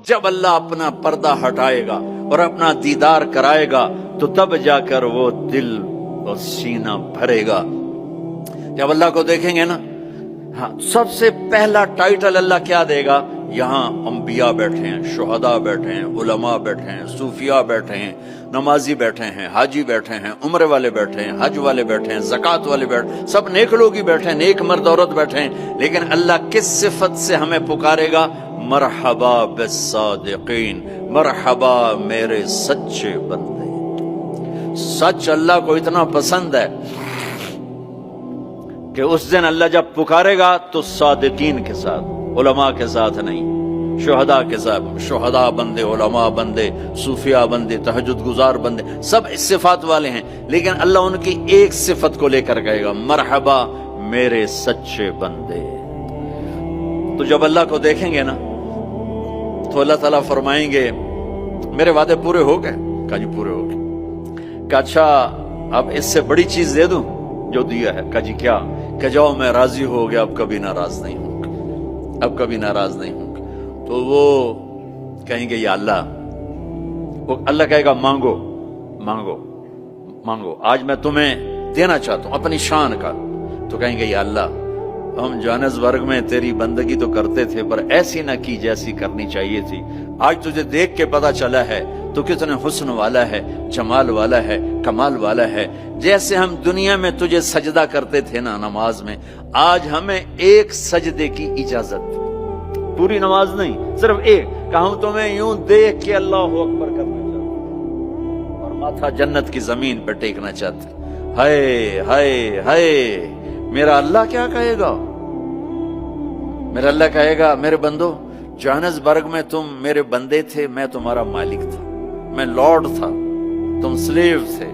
جب اللہ اپنا پردہ ہٹائے گا اور اپنا دیدار کرائے گا تو تب جا کر وہ دل اور سینہ بھرے گا۔ جب اللہ کو دیکھیں گے نا، ہاں، سب سے پہلا ٹائٹل اللہ کیا دے گا؟ یہاں انبیاء بیٹھے ہیں، شہداء بیٹھے ہیں، علماء بیٹھے ہیں، صوفیاء بیٹھے ہیں، نمازی بیٹھے ہیں، حاجی بیٹھے ہیں، عمرے والے بیٹھے ہیں، حج والے بیٹھے ہیں، زکوٰۃ والے بیٹھے ہیں، سب نیک لوگ ہی بیٹھے ہیں، نیک مرد عورت بیٹھے ہیں۔ لیکن اللہ کس صفت سے ہمیں پکارے گا؟ مرحبا بالصادقین، مرحبا میرے سچے بندے۔ سچ اللہ کو اتنا پسند ہے کہ اس دن اللہ جب پکارے گا تو صادقین کے ساتھ، علماء کے ساتھ نہیں، شہداء کے ساتھ، شہداء بندے، علماء بندے، صوفیاء بندے، تہجد گزار بندے، سب اس صفات والے ہیں، لیکن اللہ ان کی ایک صفت کو لے کر کہے گا، مرحبا میرے سچے بندے۔ تو جب اللہ کو دیکھیں گے نا تو اللہ تعالیٰ فرمائیں گے میرے وعدے پورے ہو گئے؟ کہا جی پورے ہو گئے۔ کہا اچھا اب اس سے بڑی چیز دے دوں جو دیا ہے؟ کہا جی کیا؟ کہ جاؤ میں راضی ہو گیا، اب کبھی ناراض نہیں ہوں گا، اب کبھی ناراض نہیں ہوں گا۔ تو وہ کہیں گے یا اللہ، وہ اللہ کہے گا مانگو مانگو مانگو، آج میں تمہیں دینا چاہتا ہوں اپنی شان کا۔ تو کہیں گے یا اللہ ہم جوہانسبرگ میں تیری بندگی تو کرتے تھے پر ایسی نہ کی جیسی کرنی چاہیے تھی، آج تجھے دیکھ کے پتا چلا ہے تو کتنے حسن والا ہے، جمال والا ہے، کمال والا ہے۔ جیسے ہم دنیا میں تجھے سجدہ کرتے تھے نا نماز میں، آج ہمیں ایک سجدے کی اجازت، پوری نماز نہیں، صرف ایک، کہ ہم تمہیں یوں دیکھ کے اللہ اکبر کرنا چاہتے اور ماتھا جنت کی زمین پہ ٹیکنا چاہتے۔ ہائے ہائے ہائے، میرا اللہ کیا کہے گا؟ میرا اللہ کہے گا میرے بندو، جوہانسبرگ میں تم میرے بندے تھے، میں تمہارا مالک تھا، میں لارڈ تھا، تم سلیو تھے،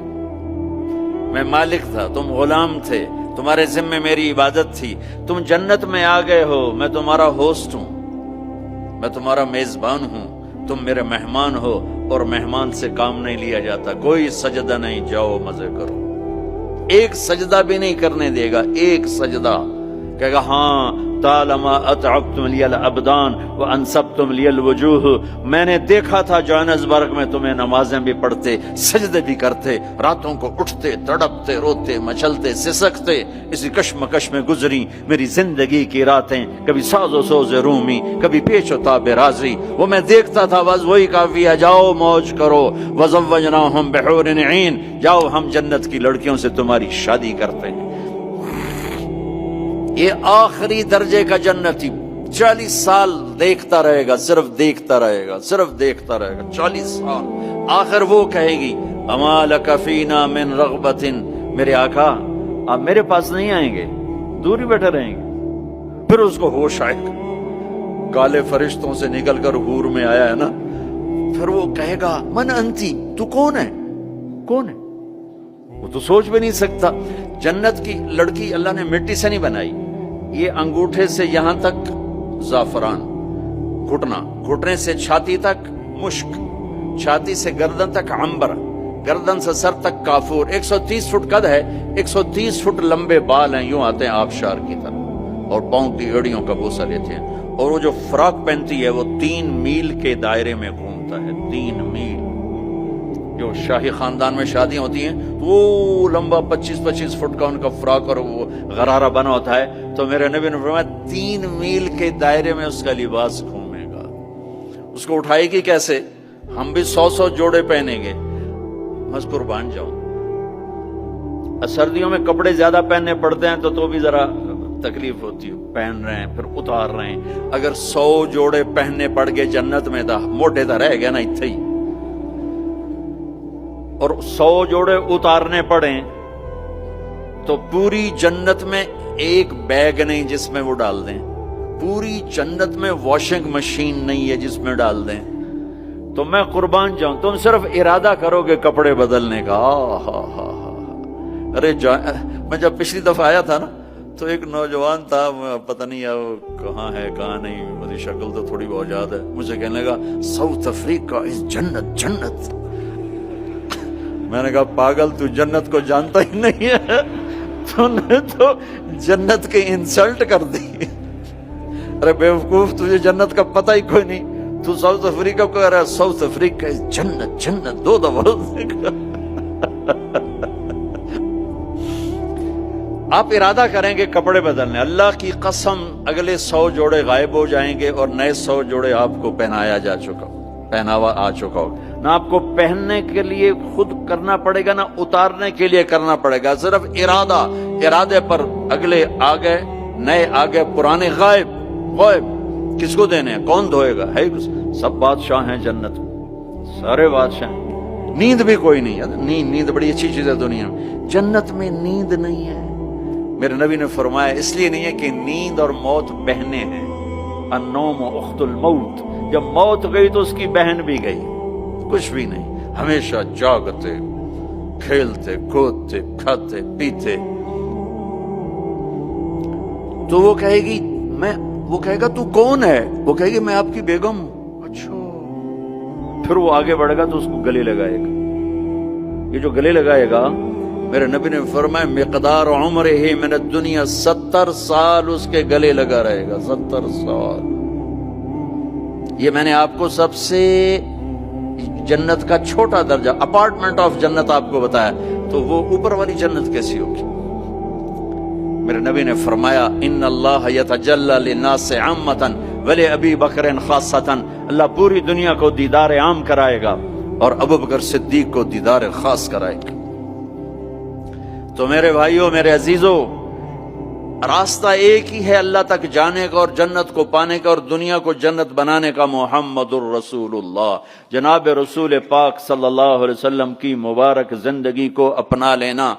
میں مالک تھا، تم غلام تھے، تمہارے ذمے میری عبادت تھی۔ تم جنت میں آ گئے ہو، میں تمہارا ہوسٹ ہوں، میں تمہارا میزبان ہوں، تم میرے مہمان ہو، اور مہمان سے کام نہیں لیا جاتا، کوئی سجدہ نہیں، جاؤ مزے کرو۔ ایک سجدہ بھی نہیں کرنے دے گا، ایک سجدہ کہے گا ہاں طالما اتعبتم لی الابدان وانصبتم لی الوجوہ، میں نے دیکھا تھا جوہانسبرگ میں تمہیں نمازیں بھی پڑھتے، سجدے بھی کرتے، راتوں کو اٹھتے، تڑپتے، روتے، مچلتے، سسکتے، اسی کشمکش میں گزری میری زندگی کی راتیں، کبھی ساز و سوز رومی، کبھی پیچ و تاب رازی، وہ میں دیکھتا تھا، بس وہی کافی ہے، جاؤ موج کرو، وزوجناہم بحور عین، جاؤ ہم جنت کی لڑکیوں سے تمہاری شادی کرتے ہیں۔ یہ آخری درجے کا جنتی 40 سال دیکھتا رہے گا، صرف دیکھتا رہے گا، صرف دیکھتا رہے گا 40 سال۔ آخر وہ کہے گی اما لک فینا من رغبت، میرے آقا آپ میرے پاس نہیں آئیں گے، دور ہی بیٹھے رہیں گے۔ پھر اس کو ہوش آئے گا، کالے فرشتوں سے نکل کر حور میں آیا ہے نا، پھر وہ کہے گا من انتی، تو کون ہے؟ کون ہے؟ وہ تو سوچ بھی نہیں سکتا۔ جنت کی لڑکی اللہ نے مٹی سے نہیں بنائی، یہ انگوٹھے سے یہاں تک زعفران، گھٹنا، گھٹنے سے چھاتی تک مشک، چھاتی سے گردن تک عنبر، گردن سے سر تک کافور، 130 فٹ قد ہے، 130 فٹ لمبے بال ہیں، یوں آتے ہیں آبشار کی طرح، اور پاؤں کی ایڑیوں کا بوسہ لیتے ہیں، اور وہ جو فراک پہنتی ہے وہ 3 میل کے دائرے میں گھومتا ہے، 3 میل۔ جو شاہی خاندان میں شادیاں ہوتی ہیں تو وہ لمبا 25-25 فٹ کا ان کا فراک اور وہ غرارہ بنا ہوتا ہے، تو میرے نبی نے فرمایا 3 میل کے دائرے میں اس کا لباس گھومے گا۔ اس کو اٹھائے گی کیسے؟ ہم بھی 100 جوڑے پہنیں گے، میں قربان جاؤں۔ سردیوں میں کپڑے زیادہ پہننے پڑتے ہیں تو بھی ذرا تکلیف ہوتی ہے، پہن رہے ہیں پھر اتار رہے ہیں۔ اگر 100 جوڑے پہننے پڑ گئے جنت میں تھا موٹے تھا رہ گیا نا اتھے ہی، اور 100 جوڑے اتارنے پڑیں تو پوری جنت میں ایک بیگ نہیں جس میں وہ ڈال دیں، پوری جنت میں واشنگ مشین نہیں ہے جس میں ڈال دیں۔ تو میں قربان جاؤں، تم صرف ارادہ کرو گے کپڑے بدلنے کا، ارے میں جب پچھلی دفعہ آیا تھا نا تو ایک نوجوان تھا، پتہ نہیں وہ کہاں ہے کہاں نہیں، میری شکل تو تھوڑی بہت یاد ہے، مجھے کہنے لگا ساؤتھ افریقہ از جنت جنت۔ میں نے کہا پاگل تو جنت کو جانتا ہی نہیں ہے، تو نے تو جنت کی انسلٹ کر دی۔ ارے بیوقوف تجھے جنت کا پتہ ہی کوئی نہیں، تو ساؤتھ افریقہ کو کہہ رہا ہے ساؤتھ افریقہ جنت جنت 2 دفعہ آپ ارادہ کریں گے کپڑے بدلنے، اللہ کی قسم اگلے 100 جوڑے غائب ہو جائیں گے اور نئے 100 جوڑے آپ کو پہناوا آ چکا ہو، نہ آپ کو پہننے کے لیے خود کرنا پڑے گا، نہ اتارنے کے لیے کرنا پڑے گا، صرف ارادے پر اگلے آ گئے، نئے آ گئے، پرانے غائب۔ کس کو دینے ہیں؟ کون دھوئے گا؟ ہے سب بادشاہ ہیں جنت، سارے بادشاہ ہیں۔ نیند بھی کوئی نہیں ہے، نیند بڑی اچھی چیز ہے دنیا میں، جنت میں نیند نہیں ہے۔ میرے نبی نے فرمایا اس لیے نہیں ہے کہ نیند اور موت بہنیں ہیں، النوم اخت الموت، جب موت گئی تو اس کی بہن بھی گئی، کچھ بھی نہیں، ہمیشہ جاگتے، کھیلتے، کودتے، کھاتے، پیتے۔ تو وہ کہے گا تو کون ہے؟ وہ کہے گی میں آپ کی بیگم ہوں۔ اچھا، پھر وہ آگے بڑھے گا تو اس کو گلے لگائے گا۔ یہ جو گلے لگائے گا، میرے نبی نے فرمایا مقدار عمرہ من الدنیا 70 سال اس کے گلے لگا رہے گا، 70 سال۔ یہ میں نے آپ کو سب سے جنت کا چھوٹا درجہ، اپارٹمنٹ آف جنت آپ کو بتایا، تو وہ اوپر والی جنت کیسی ہوگی؟ میرے نبی نے فرمایا ان اللہ یتجلی للناس عامۃ ولابی بکر خاصۃ، اللہ پوری دنیا کو دیدار عام کرائے گا اور ابو بکر صدیق کو دیدار خاص کرائے گا۔ تو میرے بھائیوں، میرے عزیزوں، راستہ ایک ہی ہے اللہ تک جانے کا اور جنت کو پانے کا اور دنیا کو جنت بنانے کا، محمد الرسول اللہ، جناب رسول پاک صلی اللہ علیہ وسلم کی مبارک زندگی کو اپنا لینا۔